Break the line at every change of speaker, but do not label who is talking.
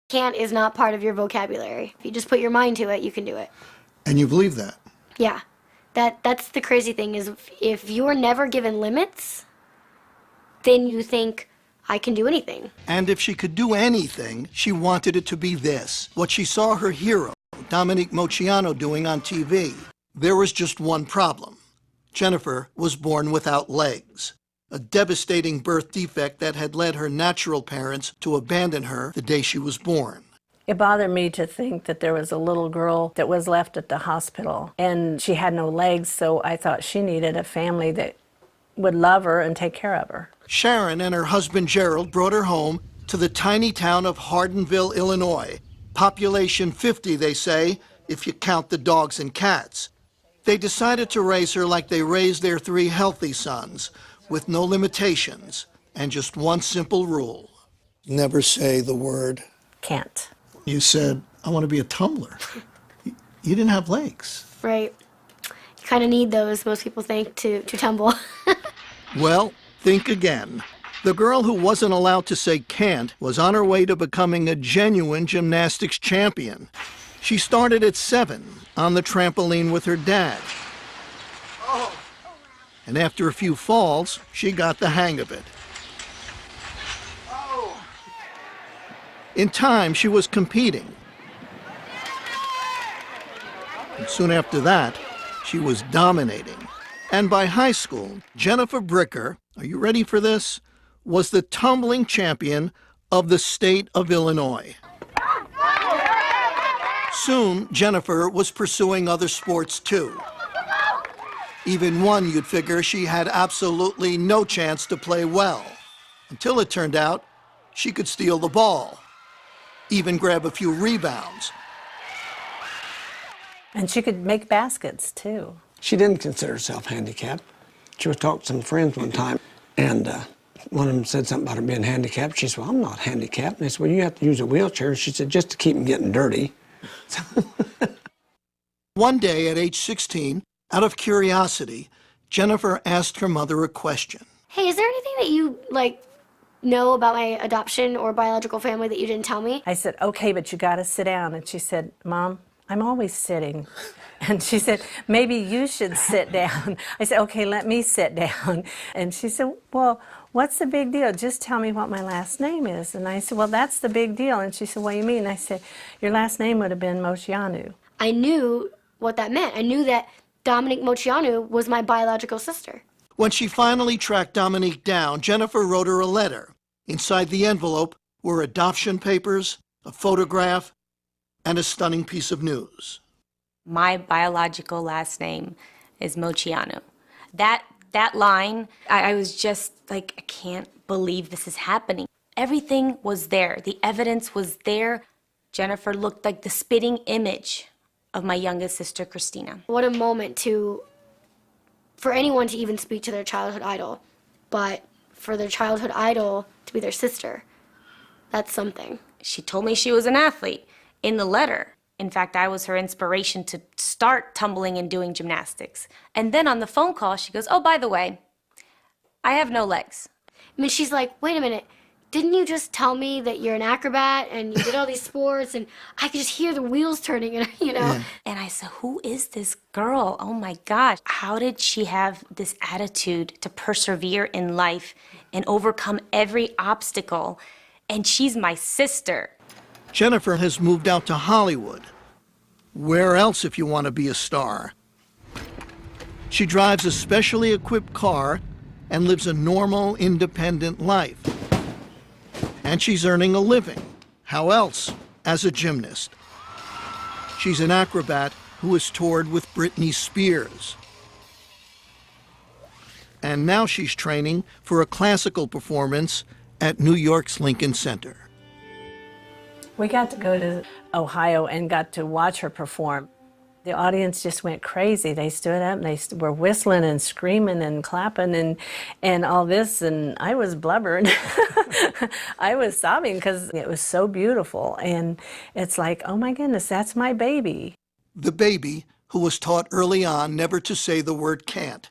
Can't is not part of your vocabulary. If you just put your mind to it, you can do it.
And you believe that?
Yeah. That's the crazy thing is if you're never given limits, then you think, I can do anything.
And if she could do anything, she wanted it to be this, what she saw her hero, Dominique Moceanu, doing on TV. There was just one problem. Jennifer was born without legs, a devastating birth defect that had led her natural parents to abandon her the day she was born.
It bothered me to think that there was a little girl that was left at the hospital and she had no legs, so I thought she needed a family that would love her and take care of her.
Sharon and her husband Gerald brought her home to the tiny town of Hardinville, Illinois. Population 50, they say, if you count the dogs and cats. They decided to raise her like they raised their 3 healthy sons, with no limitations and just one simple rule. Never say the word
Can't.
You said, I want to be a tumbler. You didn't have legs.
Right. You kind of need those, most people think, to tumble.
Well, think again. The girl who wasn't allowed to say can't was on her way to becoming a genuine gymnastics champion. She started at 7 on the trampoline with her dad. And after a few falls, she got the hang of it. In time, she was competing. And soon after that, she was dominating. And by high school, Jennifer Bricker, are you ready for this, was the tumbling champion of the state of Illinois. Soon, Jennifer was pursuing other sports too. Even one you'd figure she had absolutely no chance to play well, until it turned out she could steal the ball, even grab a few rebounds.
And she could make baskets, too.
She didn't consider herself handicapped. She was talking to some friends one time, and one of them said something about her being handicapped. She said, well, I'm not handicapped. And they said, well, you have to use a wheelchair. And she said, just to keep them getting dirty.
One day at age 16, out of curiosity, Jennifer asked her mother a question.
Hey, is there anything that you, know about my adoption or biological family that you didn't tell me?
I said, okay, but you got to sit down. And she said, Mom, I'm always sitting. And she said, maybe you should sit down. I said, okay, let me sit down. And she said, well, what's the big deal? Just tell me what my last name is. And I said, well, that's the big deal. And she said, what do you mean? And I said, your last name would have been Moceanu.
I knew what that meant. I knew that Dominique Moceanu was my biological sister.
When she finally tracked Dominique down, Jennifer wrote her a letter. Inside the envelope were adoption papers, a photograph, and a stunning piece of news.
My biological last name is Moceanu. That line, I was just like, I can't believe this is happening. Everything was there. The evidence was there. Jennifer looked like the spitting image of my youngest sister, Christina.
What a moment for anyone to even speak to their childhood idol, but for their childhood idol to be their sister, that's something.
She told me she was an athlete in the letter. In fact, I was her inspiration to start tumbling and doing gymnastics. And then on the phone call, she goes, oh, by the way, I have no legs.
I mean, she's like, wait a minute, didn't you just tell me that you're an acrobat and you did all these sports? And I could just hear the wheels turning, and
Yeah.
And I said, who is this girl? Oh my gosh. How did she have this attitude to persevere in life and overcome every obstacle? And she's my sister.
Jennifer has moved out to Hollywood. Where else if you want to be a star? She drives a specially equipped car and lives a normal, independent life. And she's earning a living. How else? As a gymnast. She's an acrobat who has toured with Britney Spears. And now she's training for a classical performance at New York's Lincoln Center.
We got to go to Ohio and got to watch her perform. The audience just went crazy. They stood up and they were whistling and screaming and clapping and all this, and I was blubbering. I was sobbing because it was so beautiful, and it's like, oh my goodness, that's my baby.
The baby who was taught early on never to say the word can't.